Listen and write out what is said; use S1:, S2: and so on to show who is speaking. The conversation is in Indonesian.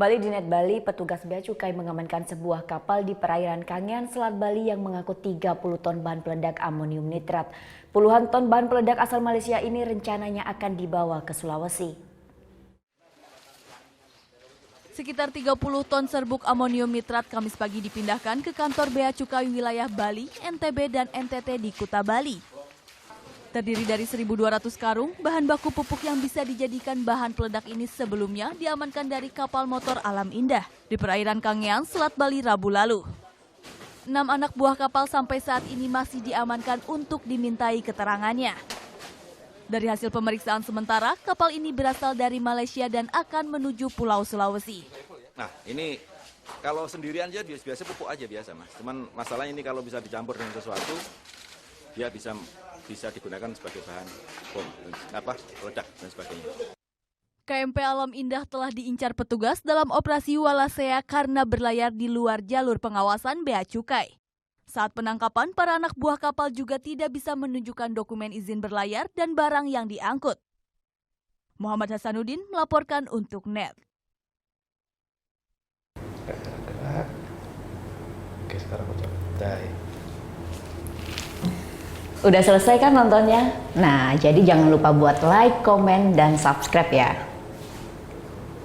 S1: Kembali di Net Bali, petugas Bea Cukai mengamankan sebuah kapal di perairan Kangean, Selat Bali yang mengangkut 30 ton bahan peledak amonium nitrat. Puluhan ton bahan peledak asal Malaysia ini rencananya akan dibawa ke Sulawesi.
S2: Sekitar 30 ton serbuk amonium nitrat Kamis pagi dipindahkan ke kantor Bea Cukai wilayah Bali, NTB, dan NTT di Kuta Bali. Terdiri dari 1.200 karung, bahan baku pupuk yang bisa dijadikan bahan peledak ini sebelumnya diamankan dari kapal motor Alam Indah di perairan Kangean, Selat Bali Rabu lalu. 6 anak buah kapal sampai saat ini masih diamankan untuk dimintai keterangannya. Dari hasil pemeriksaan sementara, kapal ini berasal dari Malaysia dan akan menuju Pulau Sulawesi.
S3: Nah, ini kalau sendirian aja biasa pupuk aja biasa, Mas. Cuman masalah ini kalau bisa dicampur dengan sesuatu, dia bisa digunakan sebagai bahan bom, peledak dan sebagainya.
S2: KMP Alam Indah telah diincar petugas dalam operasi Walasea karena berlayar di luar jalur pengawasan Bea Cukai. Saat penangkapan, para anak buah kapal juga tidak bisa menunjukkan dokumen izin berlayar dan barang yang diangkut. Muhammad Hasanuddin melaporkan untuk NET.
S4: Oke, sekarang aku coba.
S1: Udah selesai kan nontonnya? Nah, jadi jangan lupa buat like, komen, dan subscribe ya.